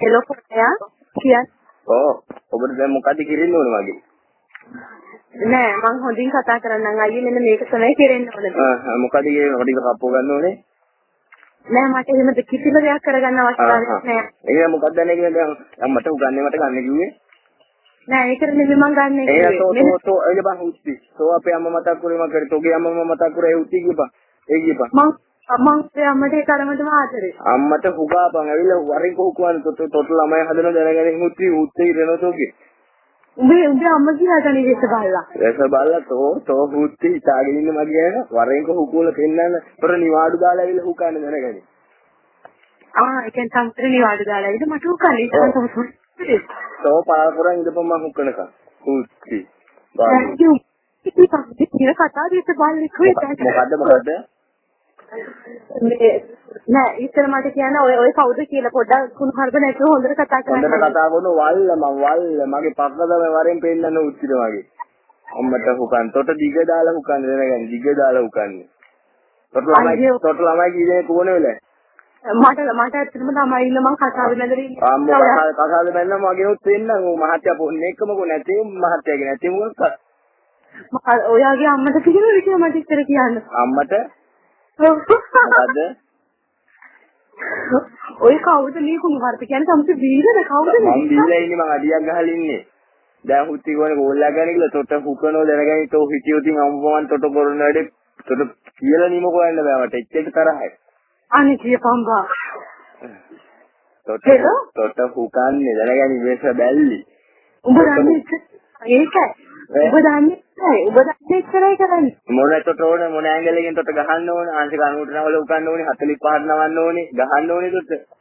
Hello කොටයා කියන්න. ඔව් ඔබට දැන් මොකද කිරින්න ඕන වගේ? නෑ මං හොඳින් කතා කරන්නම් අයියේ මෙන්න මේක තමයි කෙරෙන්න ඕනේ. මොකද කියන්නේ ඔකට ඉත කප්පෝ ගන්න ඕනේ? නෑ මට එහෙම කිසිම දෙයක් කරගන්න අවශ්‍යතාවයක් නෑ. ඒක මොකක්ද දැන් කියන්නේ මට උගන්නේ මට ගන්න කිව්වේ? නෑ ඒක නෙමෙයි මං ගන්න කිව්වේ. ඒක තෝ ඒක බං උත්ති. තෝ අපේ අම්මා මතක් කරේ මම කරේ. තෝගේ අම්මා මතක් කරේ උත්ති කියපන්. ඒ කියපන්. මං අම්මට ඒ තරමටම ආදරේ. අම්මට හුගාපන් ඇවිල්ලා වරින් කොහොකුවන් තොට ළමයි හදන දැනගෙන උත්ති උත්ති ඉරන තෝගේ. උඹේ අම්මා කියලා තනි වෙස්ස බලලා. වෙස්ස බලලා තෝ උත්ති හිතාගෙන ඉන්න මගේ වරින් කොහොකුවල පෙන්නන්න. පෙර නිවාඩු දාලා ඇවිල්ලා හුකන්න දැනගනි. ඒ කියන්නේ සම්පූර්ණ නිවාඩු දාලා ඉඳ මට උකන්නේ. තෝ පාර කරන් ඉඳපන් මම හුකනකම්. උත්ති. ඉතින් කතා දෙක බලන්නේ කොහෙද? මොකද්ද? නෑ ඉතින් මට කියන්න ඔය කවුද කියලා පොඩ්ඩක් කුණුහරුප නැතුව හොඳට කතා කරන්න. හොඳට කතා කරන වල්ල මගේ පක්කද මේ වරෙන් පෙන්නන්න උත්තිද වගේ. අම්මට හුකන් තොට දිග දාලා හුකන්න දැනගන්න දිග දාලා හුකන්නේ. තොට ළමයි කීදෙනෙක් කොහොනේ වෙලේ? මට ඇත්තටම තමයි ඉන්න මං කතාව බඳලා ඉන්නේ. අම්මා කතාව බඳලා මගේ උත් වෙන්නම් ඕ මහත්තයා පොන්නේ එක්කම කො නැති මහත්තයාගේ නැති මොකක්? ඔයාගේ අම්මට කියනවද කියලා මට ඉස්සර කියන්න. අම්මට මොකද්ද? ඔය කවුද මේ කුණුහරුප කියන්නේ සම්පූර්ණ බීරද කවුද මේ? මම බීලා ඉන්නේ මං අඩියක් ගහලා ඉන්නේ. දැන් හුත්ති ගෝනේ ගෝල්ලා ගන්න කියලා තොට හුකනෝ දැනගනි තෝ හිටියොතින් අම්මමන් තොට කරන වැඩේ තොට කියලා නිම කොහෙන්ද බෑ මට එච්චර තරහයි. අනේ කියපම්බා. තොට හුකන්නේ දැනගනි මේක බැල්ලි. උඹ දන්නේ ඒකයි. උඹ දන්නේ උඹ දන්නේ ඉතරයි කරන්නේ. මොන තොට ඕන මොන ඇන්ගල් එකෙන් තොට ගහන්න ඕන ආංශික 90ට නවල උකන්න ඕනේ 45ට නවන්න ඕනේ ගහන්න ඕනේ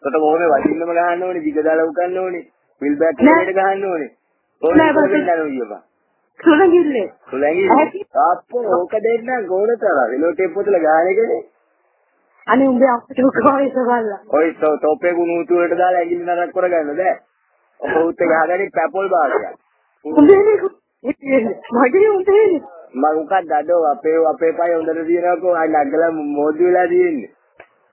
තොට කොහොම වදින්නම ගහන්න ඕනේ දිග දාලා උකන්න ඕනේ විල් බෑක් එකකට ගහන්න ඕනේ. ඕනේ වෙන්නන කියපන්. සුලංගිල්ලේ අප්පෝ ඕක දෙන්න ගෝනතර විලෝටේ පොතල ගහන එකනේ. අනේ උඹේ අපිට උකවාවේ සවල්ලා. ඔය තෝපේ ගුණුතු වලට දාලා ඇඟිලි නරක් කරගන්න බෑ. ඔබ උත් ගහගන්නේ පැපොල් බාගයක්. මගේ උන්ටේනේ මම මොකක්ද අදෝ අපේ පය හොඳට දිනනකෝ අය නැගලා මොදි වෙලා තියෙන්නේ.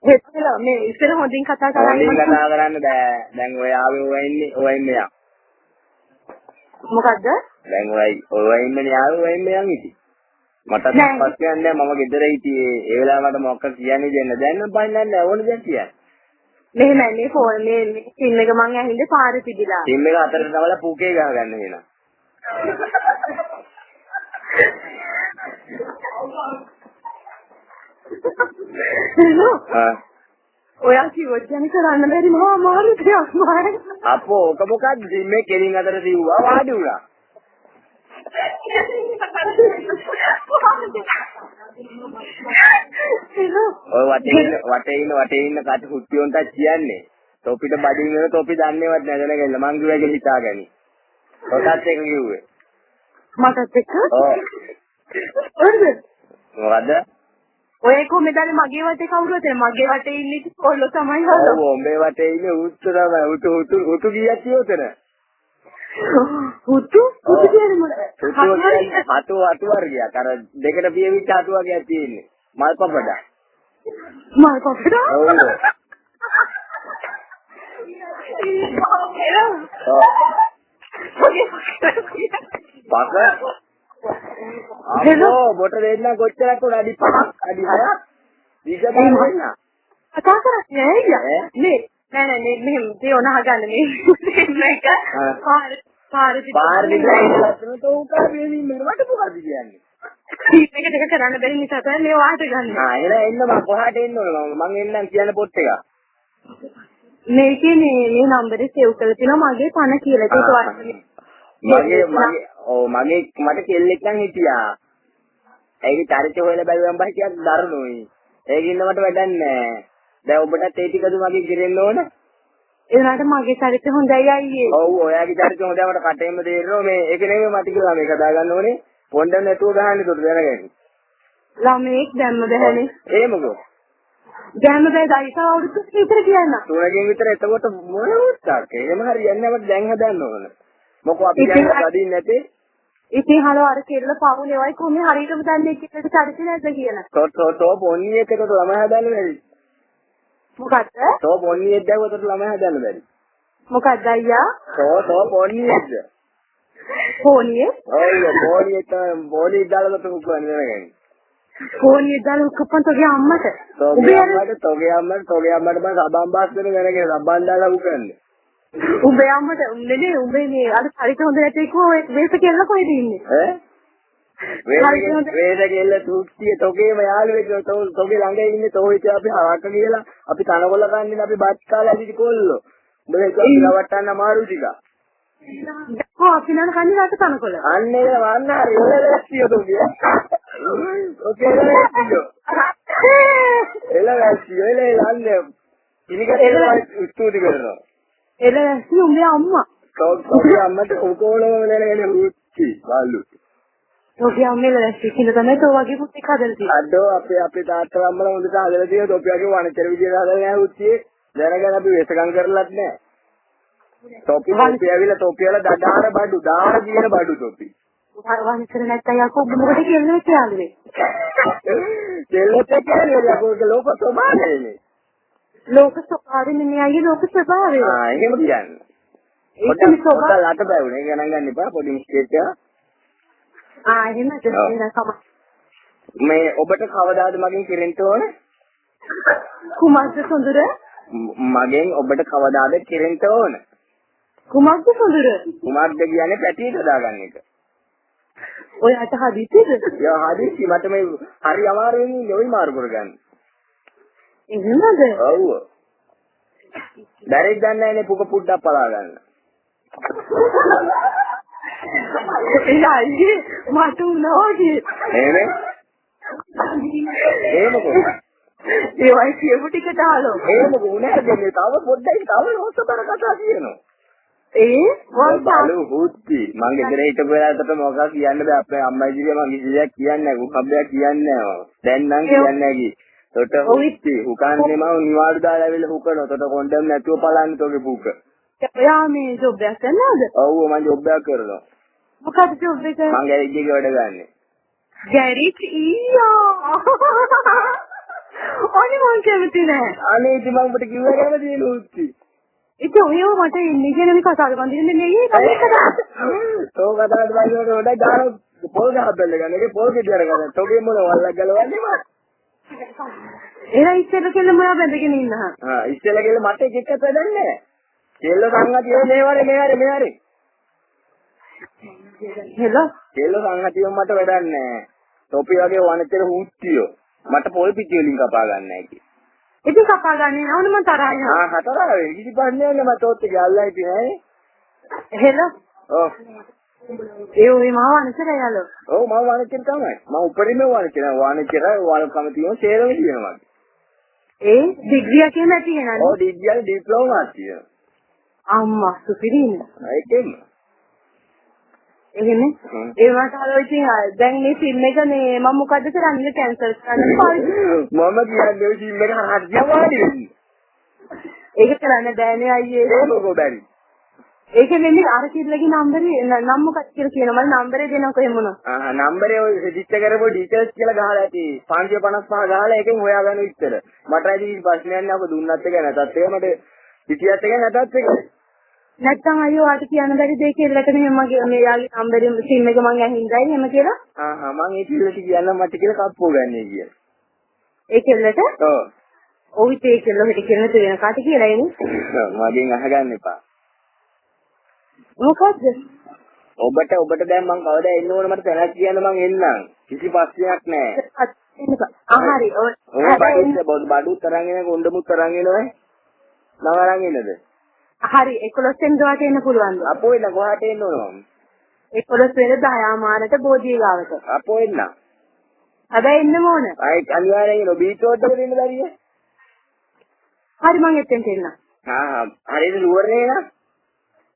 හෙත්ලා මේ ඉස්සර හොඳින් කතා කරන්නේ. හොඳින් කතා කරන්න බෑ. දැන් ඔය ආවේ ඔය ඉන්නේ යා. මොකද්ද? දැන් ඔය ඉන්නේ යාවේ ඔය ඉන්නේ යන් ඉති. මට පස්සෙ යන්නේ මම ගෙදර හිටියේ. ඒ වෙලාව මට මොකක් කියන්නේ දෙන්න. දැන් නම් පයින්නන්නේ නැහැ ඕන දෙයක් කියන්නේ. මෙහෙමයි මේ ෆෝන් මේ සිම් එක මං ඇහිඳ පාරේ පිටිලා. සිම් එක අතරට නවලා පුකේ ගහගන්න වෙනවා. ඔයා කිව්වොත් යන්නේ කරන්න බැරි මහා අමාරු දෙයක් මම. අපෝ ඔක මොකක්ද මේ කෙලින් අතර දිව්වා වාඩි වුණා. ඔය වටේ ඉන්න කට හුට්ටියොන්ට කියන්නේ තොපිට බඩින් වෙන තොපි දන්නේවත් නැදන ගන්න මං කිව්වා හිතාගනි. ඔතත් එක කිව්වේ. මටත් එක්ක? ඔව්. මොකද්ද? ඔය කොහමද මගේ වටේ කවුරුද මගේ වටේ ඉන්නේ කොල්ලෝ තමයි හොල්ලෝ. ඔව් උඹේ වටේ ඉන්නේ උත්තු තමයි උතු කීයක් කියෝතන? උතු කියන්නේ මොකද? හතු වර්ගයක් අර දෙකට පියවිච්ච හතු වර්ගයක් තියෙන්නේ. මල් පපඩ. මල් පපඩ? ඔව්. පක අම්මෝ බොට දෙන්න කොච්චරක් උඩ අඩි 5ක් අඩි 6ක් දීග දෙන්න කතා කරන්නේ නෑ නෑ මෙහෙම තියෝන හගන්න මේක පාර දිගට ඉඳලා තෝකා වෙනින් මට මොකද කියන්නේ මේක දෙක කරන්න බැරි නිසා තමයි මේ වාට ගන්න. එන්න මම කොහාට එන්න ඕන මම එන්නම් කියන පොත් එක. මේකේ මේ නම්බරේ සේව් කරලා තියෙනවා මගේ පණ කියලා. මගේ මට කෙල්ලෙක් නම් හිටියා. ඒකේ චරිතය හොයලා බැලුවම බයි කියක් දරුණුයි. ඒකින්ද මට වැඩක් නැහැ. දැන් ඔබටත් ඒ ටිකද මගේ ගෙරෙන්න ඕන? ඒනට මගේ චරිතය හොඳයි අයියේ. ඔව් ඔයාගේ චරිතය හොඳයි මට කටෙන්ම තේරෙනවා මේ ඒක නෙමෙයි මට කියලා මේක දාගන්න ඕනේ. පොණ්ඩක් නැතුව ගහන්නේ උඩ දැනගන්න. ළමෙක් දැම්ම බෑනේ. ඒ මොකෝ? දැම්ම බෑ දයිස අවුරුදු විතර කියන්න. තුනකින් විතර එතකොට මොන උත්සාහක. එහෙම හරියන්නේ නැහැ මට දැන් හදන්න ඕන. මොකෝ අපි දැන් හදින්නේ නැතේ. ඉතින් හලෝ අර කෙල්ල පවුලේ වයි කොහොමද හරියටම දන්නේ කිව්වට චරිත නැද්ද කියලා. තෝ පොන්නියෙක් එකට ළමයි හදන්න බැරි. මොකද්ද? තෝ පොන්නියෙක් දැවුවතට ළමයි හදන්න බැරි. මොකක්ද අයියා? තෝ පොණියේද? පොණියේ? ඔව් පොණිය දාලා තෝ කියන්නේ. පොණියේ දාලා කපන් තෝගේ අම්මට. තෝගේ අම්මට මම සබන් බාස් වෙන දැනගෙන සබන් දාලා උකන්නේ. උඹේ අම්මට නෙනේ උඹේ මේ අර හරිත හොඳ නැටි කෝ වේස කියලා කොහෙද ඉන්නේ? ඈ? වේද කියලා තුක්තිය තෝගේම යාළුවෙක් තෝගේ ළඟ ඉන්නේ තෝ හිතේ අපි හරක කියලා අපි තනකොළ කන්නේ අපි බත් කාලා ඇවිදි කොල්ලෝ. උඹ ඒක අපි රවට්ටන්න අමාරු ටික. අපි නන කන්නේ රට තනකොළ. අන්න ඒක වන්න හරි එළවැස්සිය තෝගේ. ඔකේ එළවැස්සිය. එළවැස්සිය යන්නේ. ඉනිකට ස්තුති කරනවා. එළවැස්සිය උඹේ අම්මා. තෝගේ අම්මට කොකොලම වෙලගෙන උච්චි බාලු. තෝගේ අම්මේ එළවැස්සිය කියලා තමයි තෝ වගේ පුතෙක් හදලා තියෙන්නේ. අඩෝ අපේ තාත්තා අම්මලා හොඳට හදලා තියෙනවා. තෝපි වගේ වණචර විදියට හදලා නැහැ උච්චියේ. දැනගෙන අපි වෙසකම් කරලත් නැහැ. තෝපි ඇවිල්ලා තෝපියලා දඩාර බඩු දාර කියන බඩු තෝපි. වණචර නැත්තම් යකෝ ඔබ මොකද කියන්නේ කියන්නේ? දෙල්ලට කියන්නේ යකෝ ලෝක ස්වභාවයනේ. ලෝක ස්වභාවය නෙමෙයි අයියේ ලෝක ස්වභාවය. එහෙම කියන්නේ. ඒකනේ ස්වභාවය. ලට බැවුනේ ගණන් ගන්න එපා පොඩි මිස්ටේක් එක. එහෙමද තමයි. මේ ඔබට කවදාද මගෙන් කිරෙන්න ඕන? කුමාර්ද සොඳුර? මගෙන් ඔබට කවදාද කිරෙන්න ඕන? කුමාර්ද සොඳුර? කුමාර්ද කියන්නේ පැටියට දාගන්න එක. ඔයාට හදිසියද? යා හදිසි මට මේ හරි අමාරුවෙන් ඉන්නේ ඔයි මාරු කරගන්න. එහෙමද? ඔව්. දැරික් ගන්න නැනේ පුක පුඩ්ඩක් පලා ගන්න. එයි මට උනෝගේ. එහෙනේ? එහෙමකෝ. ඒ වයි කියපු ටිකට ආලෝ. එහෙමකෝ උනේ දෙන්නේ තව පොඩ්ඩයි තව හොස්සබර කතා කියනවා. බලු හුත්ති මං ගෙදර හිටපු වෙලාවට මොකක් කියන්න බෑ අපේ අම්මයි දිවිය මං කිසියක් කියන්නේ නැහැ උකබ්බයක් කියන්නේ නැහැ දැන් නම් කියන්නේ නැහැ කි. තොට හුත්ති උකන්නේ මම නිවාඩු දාලා ඇවිල්ලා හුකනවා. තොට කොණ්ඩම් නැතුව පලන්න තෝගේ පුක. එයා මේ ජොබ් එකක් කරනවද? ඔව් මං ජොබ් එකක් කරනවා. මොකද ජොබ් එක? මං ගෑරේජ් එකේ වැඩ ගන්නෙ. ගෑරේජ් ඊයා. ඕනි මං කැමති නෑ. අනේ ඉතින් මං ඔබට කිව්වා කැමති නේ හුත්ති. ඉතින් ඔය මට ඉන්නේ කියන මේ කතාව බඳින්නේ නෙයි කතා. තෝ කතාවට බඳිනකොට හොඳයි දාන පොල් ගහ බෙල්ල ගන්න. ඒකේ පොල් ගෙඩියර ගන්න. තෝගේ මොන වල්ලක් ගලවන්නේ මම. එලා ඉස්සෙල්ලා කෙල්ල මොයා බැඳගෙන ඉන්නවා. ඉස්සෙල්ලා කෙල්ල මට එක එකක් වැඩන්නේ නැහැ. කෙල්ල සංගතිය මේවරේ. හෙලෝ කෙල්ල සංගතිය මට වැඩන්නේ නැහැ. තොපි වගේ වනතර හුත්තියෝ. මට පොල් පිටි වලින් කපා ගන්න නැහැ කි. ඉතින් කපා ගන්නේ නැවන මම තරහා යනවා. හතරාවේ කිසි ප්‍රශ්නයක් නෑ මට ඔත් එක අල්ලලා හිටියේ නෑ. හෙලෝ. ඔව්. ඒ ඔය මාව අනතර යලෝ. ඔව් මම වනචර තමයි. මම උඩරින්ම වනචර වලකම තියෙනවා සේරම කියනවා. ඒ ඩිග්‍රිය කියන තියෙනනේ. ඔව් ඩිග්‍රිය ඩිප්ලෝමා තියෙනවා. අම්මා සුපිරින. ඒකෙම. එහෙනේ. ඒ වට හලෝ ඉතින් දැන් මේ ෆිල්ම් එක මේ මම මොකද කරන්නේ කැන්සල් කරන්න පාවිච්චි. මම කියන්නේ ෆිල්ම් එක හරියට වාඩි වෙන්නේ. ඒක කරන්න බෑනේ අයියේ. ඒක බැරි. ඒක නෙමෙයි අර කිල්ලගේ නම්බරේ නම් මොකක්ද කියලා කියනවා මම නම්බරේ දෙනකො එහෙම නම්බරේ ඔය රෙජිස්ටර් කරපුවා ඩීටේල්ස් කියලා ගහලා ඇති 555 ගහලා එකෙන් හොයාගන්න විතර මට ඇයි ප්‍රශ්නයක් නෑ අප දුන්නත් එක නැතත් එක මට පිටියත් එක නැතත් එක නැත්තම් අයියෝ වාට කියන්න බැරි දෙයක් කෙල්ලට මෙහෙම මේ යාගේ නම්බරේ සිම් එක මං ඇහිඳයි එහෙම කියලා මං ඒ කෙල්ලට කියන්න මට කියලා කප්පෝ ගන්නයි කියලා ඒ කෙල්ලට ඔව් ඔව් ඒ කෙල්ල හිට කියන තේන කාට කියලා එන්නේ මගෙන් අහගන්න එපා මොකද්ද ඔබට දැන් මං කවදා එන්න ඕන මට තැනක් කියන්න මං එන්නම් කිසි ප්‍රශ්නයක් නෑ හරි ඔය බඩු තරන් එන කොණ්ඩමුත් තරන් එනවයි මම අරන් එන්නද හරි 11 වෙනිදා වාට එන්න පුළුවන්ද අපෝ එන්න කොහාට එන්න ඕන මම 11 වෙනිදා 10 මාරට බෝධිය ගාවට අපෝ එන්න හැබැයි එන්න ඕන අය අනිවාර්යෙන් එන බීට් රෝඩ් එකට එන්න බැරිය හරි මං එතෙන්ට එන්න හරිද නුවරනේ නා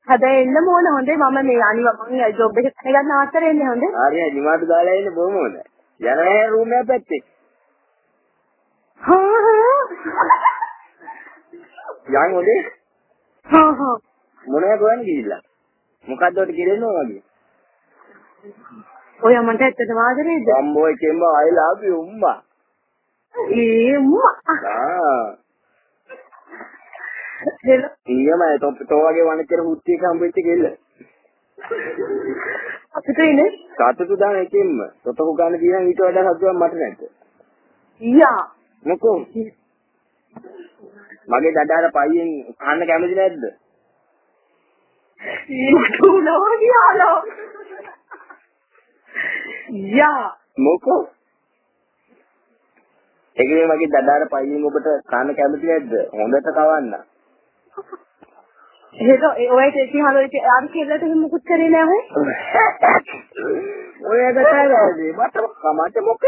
හැබැයි එන්න ඕන හොඳේ මම මේ මම ජොබ් එක ගන්න අවස්ථර එන්නේ හොඳේ හරි නිමාඩු දාලා එන්න බොහොම හොඳයි යනවා රූම් එක පැත්තේ යන් හොඳේ මොනවා කරන්නේ ගිහිල්ලා මොකද්ද ඔට කිරෙන්න ඕන වගේ ඔය මන්ට ඇත්තටම ආදරේද අම්බෝයි කෙම්බ I love you උම්මා ඒ උම්මා හෙලෝ ඊයමයි තෝ වගේ වණච්චර හුත්තියක හම්බෙච්ච කෙල්ල. අපිට ඉන්නේ සතුටු දාන එකෙන්ම තොතකු ගන්න දින ඊට වඩා සතුටක් මට නැද්ද? යා මොකෝ මගේ දඩාර පයියෙන් කන්න කැමති නැද්ද? යාලෝ යා මොකෝ ඒකේ මගේ දඩාර පයියෙන් ඔබට කන්න කැමති නැද්ද? හොඳට කවන්න. හෙලෝ ඔයට ඉතිහාලෝ අර කෙල්ලට මොකුත් කරේ නෑ ඔය කතාවේදී මට මොකද?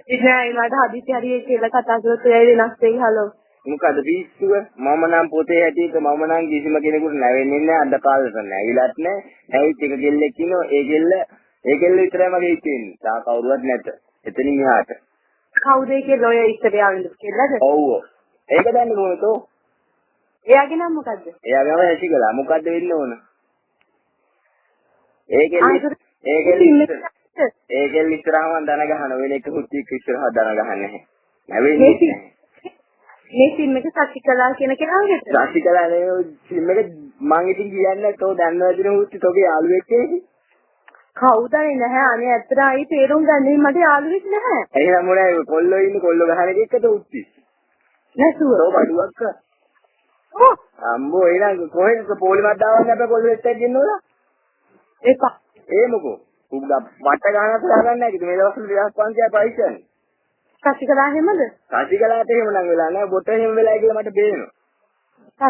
ඉතින් මට හදිසි හරිය කියලා කතා කරොත් එයා වෙනස් වෙයි හලෝ. මොකද පිස්සුව? මම නම් පොතේ හැටියට මම නම් කිසිම කෙනෙකුට නැවෙන්නේ නැහැ අද කාලෙට නැවිලත් නැහැ. ඇවිත් එක කෙල්ලෙක් ඉන්නවා ඒ කෙල්ල විතරයි මගේ හිතෙන්නේ. තා කවුරුවත් නැත. එතනින් එහාට. කවුද ඒ කෙල්ල ඔය ඉස්සර යාවින්ද කෙල්ලද? ඔව්. ඒක දන්නේ කොහොමද? එයාගේ නම මොකද්ද? එයාගේ නම හැසිකලා. මොකද්ද වෙන්න ඕන? ඒ කෙල්ල ඉස්සරහම දන ගහන වෙන එක හුත්තික ඉස්සරහ දන ගහන්නේ නැහැ. නැවෙන්නේ නැහැ. මේ සිම් එක සතිකලා කියන කෙනාගේද? සතිකලා නේ සිම් එක මං ඉතින් කියන්නේ තෝ දන්නවද හුත්ති තෝගේ යාළුවෙක් කියලා. කවුදයි නැහැ අනේ ඇත්තට ආයි තේරුම් ගන්නේ මට යාළුවෙක් නැහැ. එහෙනම් මොනයි කොල්ලෝ ඉන්නේ කොල්ලෝ ගහන එකද හුත්ති? නැතුව. තෝ බඩුවක්. ඔව්. අම්බෝ එහෙනම් කොහෙන්ද පොලිමත් දාවන්න අපේ කොල්ලෝ එක්ක ගෙන්නවද? ඒක ඒ මොකෝ? උඹ වට ගන්නත් දාගන්න නැහැ කිව්ද මේ දවස්වල 2500යි පයිසන්නේ. සතිකලා හැමද? සතිකලාට එහෙම නම් වෙලා නැහැ බොට එහෙම වෙලා කියලා මට පේනවා.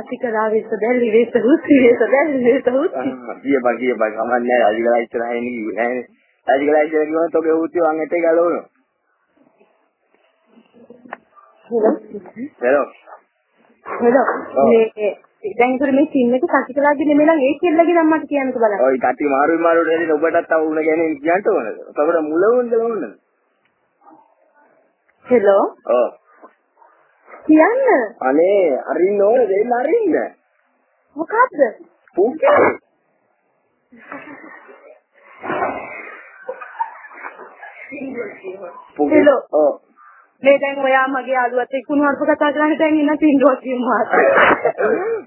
සතිකලා විස දැල්ලි විස හුත්ති විස දැල්ලි විස හුත්ති. කියපන් කමන්නේ රාජිකලා ඉස්සරහින් කිව්වේ නෑනේ. රාජිකලා ඉස්සර කිව්වොත් ඔගේ හුත්ති වං ඇටේ ගලවනවා. හෙලෝ මේ දැන් ඉතින් මේ සිම් එක සතිකලාගේ නෙමෙයි නම් ඒ කෙල්ලගේ නම් මට කියන්නක බලන්න. ඔය කටි මාරුවට හැදෙන ඔබටත් තව උණ ගැන කියන්න ඕනද? ඔතකොට මුල වුණද ඕනද? හෙලෝ ඔව්. කියන්න. අනේ අරින්න ඕනේ දෙන්න අරින්න. මොකද්ද? පුකේ. හෙලෝ. ඔව්. මේ දැන් ඔයා මගේ යාළුවත් එක්ක උණුහරුප කතා කරන්නේ දැන් ඉන්න සින්දුවක් කියමුවා.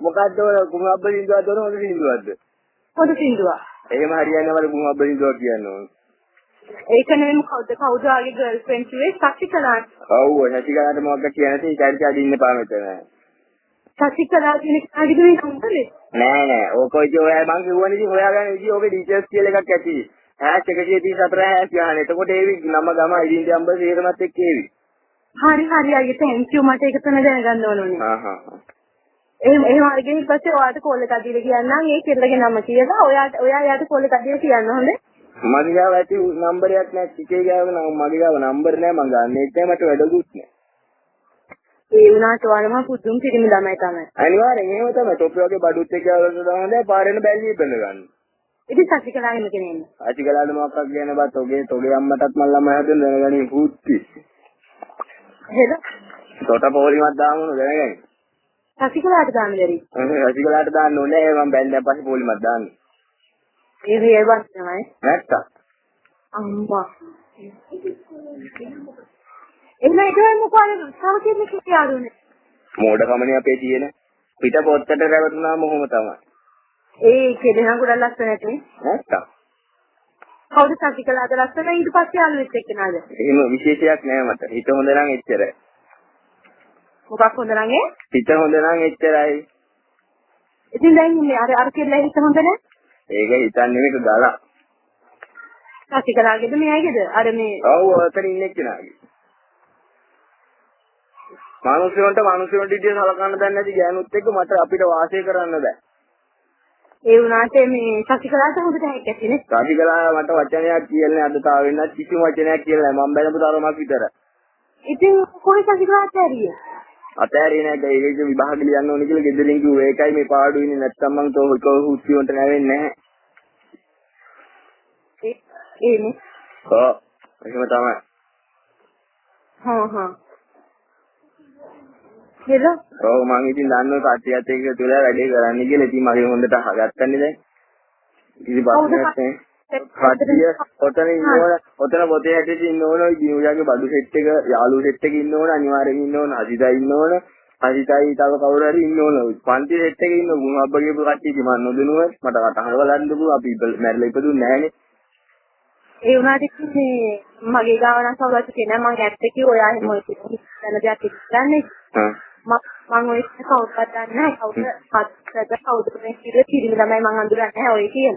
මොකද්ද ඔය කුමබ්බ සින්දුවක් දොන හොඳ සින්දුවක්ද? පොඩි සින්දුවක්. එහෙම හරියන්නේ වල කුමබ්බ සින්දුවක් කියන්නේ. ඒක නෙමෙයි කවුද ආගේ ගර්ල්ෆ්‍රෙන්ඩ් කිව්වේ සතිකලා. ඔව් සතිකලාට මොකක්ද කියන්නේ ඉතින් අදින්න පා මෙතන. සතිකලා කියන කාගෙද මේ නම්බරේ? නෑ ඕක ඔය මං කිව්වනේ ඉතින් හොයාගන්න විදිහ ඔගේ ඩීටේල්ස් කියලා එකක් ඇති. #134 ගහන. එතකොට ඒවි නම ගම ඉදින්ටි අම්බ සේරමත් එක්ක ඒවි. හරි අයියේ thank you මට ඒක තමයි දැනගන්න ඕනේ. එහෙම අරගෙන ඊපස්සේ ඔයාලට කෝල් එකක් දීලා කියන්නම් ඒ කෙල්ලගේ නම කියලා ඔයා යාට කෝල් එකක් දීලා කියන්න හොඳේ. මගේ ගාව ඇති නම්බරයක් නැහැ ටිකේ ගාව මගේ ගාව නම්බර නැහැ මං ගන්නෙ නැහැ මට වැඩකුත් නැහැ. ඒ වුණාට ඔයාලම පුදුම පිරිමි ළමයි තමයි. අනිවාර්යෙන් එහෙම තමයි තොප්පි වගේ බඩුත් එක්ක આવලට හොඳයි පාරේන බැල්ලිය බඳ ගන්න. ඉතින් සතිකලා එහෙම කෙනෙක්. අතිකලාද මොකක්ද කියන බත් ඔගේ අම්මටත් මල් ළමයි හදන්න දැනගනි පුත්ති. හෙද? තොට පොලිමත් දාමුණු දැනගනි. සතිකලාට දාන්න බැරි. සතිකලාට දාන්න ඕනේ මම බැලුවා පස්සේ පොලිමත් දාන්න. ඒ වේවත් තමයි. නැත්තා. අම්මා. එහෙනම් ඒකම මොකද සමකෙන්නේ කියාරුනේ. මෝඩකමනේ අපේ තියෙන. පිට පොත්තට රැවටුනාම ඔහොම තමයි. ඒ කෙදෙනා ගොඩක් ලස්සන නැටනේ. නැත්තා. කවුද සතිකලාට ලස්සන ඊට පස්සේ යාළුවෙක් එක්කනද? එහෙම විශේෂයක් නෑ මට. හිත හොඳ නම් එච්චරයි. මොකක් හොඳ නම් ඒ? හිත හොඳ නම් එච්චරයි. ඉතින් දැන් මේ අර කෙල්ලා හිත හොඳ නැහැ? ඒක හිතන්නේ මේක ගලා. සතිකලාගේද මෙයාගේද? අර මේ ඔව් ඔතන ඉන්නේ කෙනාගේ. මිනිස්සුන්ට ඉතින් සලකන්න දන්නේ නැති ගෑනුත් එක්ක මට අපිට වාසය කරන්න බෑ. ඒ වුණාට මේ සතිකලාට හොඳට හැක්කේ නේ. සතිකලා මට වචනයක් කියන්නේ අද තාම වෙනත් කිසිම වචනයක් කියලා නැහැ. මම බැලපු තරමක් විතර. ඉතින් කොහේ සතිකලාට ඇරිය? අතෑරියේ නැහැ. ඒක විභාග ලියන්න ඕනේ කියලා ගෙදරින් කිව්වා. ඒකයි මේ පාඩු ඉන්නේ නැත්තම් මං තෝ හුස්ටි වන්ට නැවෙන්නේ නැහැ. ඒනේ. ඔව්. එහෙම තමයි. හා. හෙලෝ. ඔව් මං ඉතින් දන්නවා කට්ටියත් එක්ක තුලා වැඩේ කරන්න කියලා. ඉතින් මගේ හොඳට අහගත්තන්නේ දැන්. කිසි ප්‍රශ්නයක් නැහැ. කට්ටිය ඔතන ඉන්නවල ඔතන පොතේ හැටියට ඉන්න ඕන. ජීවිතයේ බඩු සෙට් එක යාළුවෝ සෙට් එක ඉන්න ඕන. අනිවාර්යෙන් ඉන්න ඕන. අදිදා ඉන්න ඕන. හරිතයි තව කවුරු හරි ඉන්න ඕන. පන්ති සෙට් එකේ ඉන්න ගුණාබ්බ කියපු කට්ටිය මම නොදෙනුව මට කටහඬ බලන්න දුව අපි මැරිලා ඉපදුන්නේ නැහනේ. ඒ වුණාට මේ මගේ ගාව නම් කවුරුත් කියන්නේ මම ඇත්ත කිව්ව ඔයා එහෙම ඔය කියන දෙයක් ඉස්සන්නේ. මම ඔය කවුරුත් දන්නේ නැහැ කවුද හත්ද කවුද මේ කිරේ කිරිම ළමයි මම අඳුරන්නේ නැහැ ඔය කියන.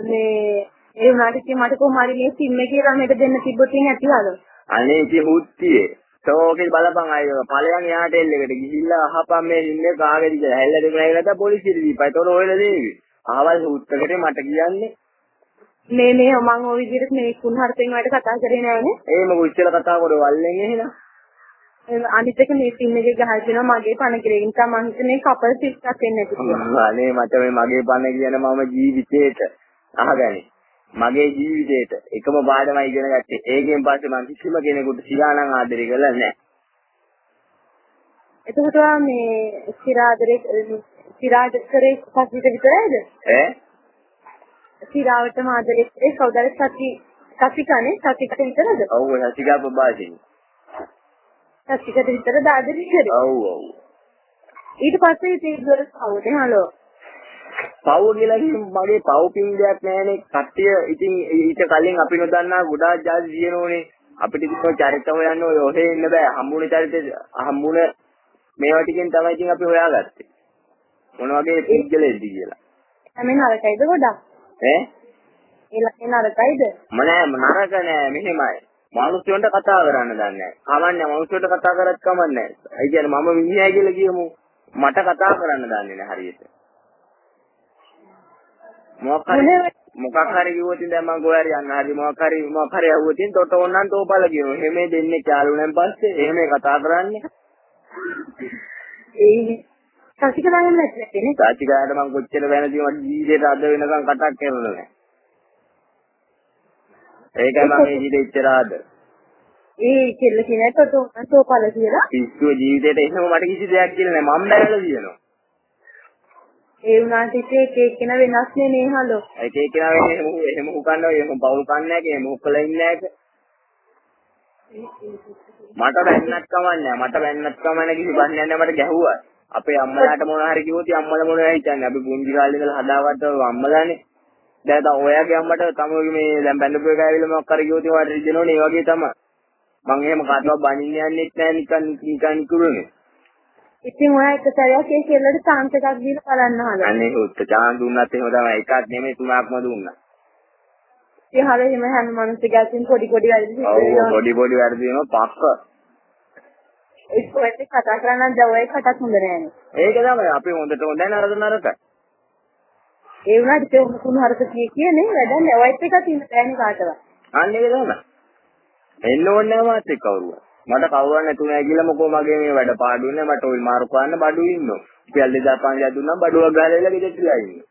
මේ ඒ වුණාට මට කොහොම හරි මේ සිම් එකේ ළමයට දෙන්න තිබ්බොත් ඇතිවද? අනේ ඉතින් හුත්තියේ තෝකේ බලපන් අයියෝ ඵලයන් එහාට එල්ලෙකට ගිහිල්ලා අහපන් මේ ඉන්නේ කාගේද කියලා හැල්ල දෙක නැගලා පොලිසියට දීපයි. ඒතකොට ඔයලා දෙවි. අහවල් හුත්තකට මට කියන්නේ මේ මම ওই විදිහට මේ කුණහරුපෙන් වලට කතා කරේ නෑනේ. එහෙම කොච්චර කතා කරේ වල්ලෙන් එහෙනම්. අනිත් එක මේ සිම් එකේ ගහලා දෙනවා මගේ පණ කියලා. ඒ නිසා මම හිතන්නේ මේ කපල් සිස්ටක් වෙන්නේ නැති කියලා. අනේ මට මේ මගේ පණ කියන මම ජීවිතේට අහගනි. මගේ ජීවිතේට එකම පාඩමයි ඉගෙන ගත්තේ. ඒකෙන් පස්සේ මම කිසිම කෙනෙකුට සිරානම් ආදරය කළා නැහැ. එතකොට මේ සිරාද කරේ පස්සිට විතරයිද? සිරාවට ආදරය කරේ කවුරුද සතිකනේ විතරද? ඔව් සතිකා ප්‍රභාසිනී. සතිකට විතර ආදරය කරේ. ඔව්. ඊට පස්සේ ඉතින් ඉවර කවුද හලෝ? පව් කියලා මගේ පව් පින් දෙයක් නැහැනේ. කට්ටිය ඉතින් ඊට කලින් අපි නොදන්නා ගොඩාක් ජාති දිනනෝනේ. අපිට ඉතින් චරිත හොයන්න ඔහෙ ඉන්න බෑ. හම්බුනේ චරිත හම්බුන මේවා ටිකෙන් තමයි ඉතින් අපි හොයාගත්තේ. මොන වගේ පින්ජලෙද්ද කියලා. මේ නරකයිද ගොඩක්? ඒ නරකයිද? නරක නෑ මෙහෙමයි. මිනිස්සුන්ට කතා කරන්න දන්නේ නැහැ. කමන්නේ මිනිස්සුන්ට කතා කරත් කමන්නේ නැහැ. ඒ කියන්නේ මම මිනිහයි කියලා කියමු. මට කතා කරන්න දන්නේ නැහැ හරියට. මොකක් හරි කිව්වොත් දැන් මම ගොඩ හරි යන්න හරි මොකක් හරි යවුවොත් තොට ඕනනම් තෝපල කියනවා. එහෙම දෙන්නේ යාළුවෙන් පස්සේ එහෙම කතා කරන්නේ. ඒ සතිකලාගෙන නැත්නේ. සතිකලාට මම කොච්චර වැනදී මට ජීවිතේට අද වෙනකන් කතා කරලා නැහැ. ඒකයි මම මේ ජීවිතේ ඉච්චර ආද. ඒ කෙල්ල කියනකොට තෝපල කියලා. පිස්සුව ජීවිතේට එහෙම මට කිසි දෙයක් කියලා නැහැ. මම බැලලා දිනනවා. ඒ වුණාට එක එක්කෙන වෙනස් නේ හලෝ. එක එක්කෙනා වෙන්නේ එහෙම හුකන්නවා එහෙම පවුල් කන්නේ නැහැ එහෙම හුකලා ඉන්නේ නැහැ. මට වැන්නත් කමන්නේ මට වැන්නත් කමන්නේ කිසි බන්නේ නැහැ මට ගැහුවා. අපේ අම්මලාට මොන හරි කිව්වොත් අම්මලා මොනවා හිතන්නේ අපි පුංචි කාලේ ඉඳලා හදාගත්ත අම්මලානේ. දැන් ඔයාගේ අම්මට තමයි මේ දැන් බැඳපු එක ඇවිල්ලා මොකක් හරි කිව්වොත් ඒවට රිදෙනෝනේ ඒ වගේ තමයි. මං එහෙම කාටවත් බනින්න යන්නෙත් නැහැ නිකන් කුරුනේ. ඉතින් ඔයා එක සැරයක් ඒ කෙල්ලට chance එකක් දීලා බලන්න හදලා. අනේ උත් chance දුන්නත් එහෙම තමයි එකක් නෙමෙයි තුනක්ම දුන්නා. ඒ හැම මිනිස්සුන්ගෙන් පොඩි වැඩි වෙනවා. ඔව් පොඩි වැඩි වෙනවා පක්ක. ඒක ඔයත් කතා කරන්න දැවයි කටත් හොඳ නෑනේ. ඒක තමයි අපි හොඳට හොඳයි නරක. ඒ වුණාට ඒ කුණු හරක කියන්නේ වැඩන්නේ ඔයත් එක තියෙන බෑනේ කාටවත්. අන්න ඒක තමයි. එන්න ඕනේ නැහැ මාත් එක්ක කවුරුවා. මට කවුරුවක් නැතු නෑ කියලා මොකෝ මගේ මේ වැඩ පාඩුවේ නෑ මට ওই මාරු පාන්න බඩු ඉන්නවා. ඉතින් 2500 දුන්නා බඩුවක් ගහලා ඉල ගෙදර ඉන්නවා.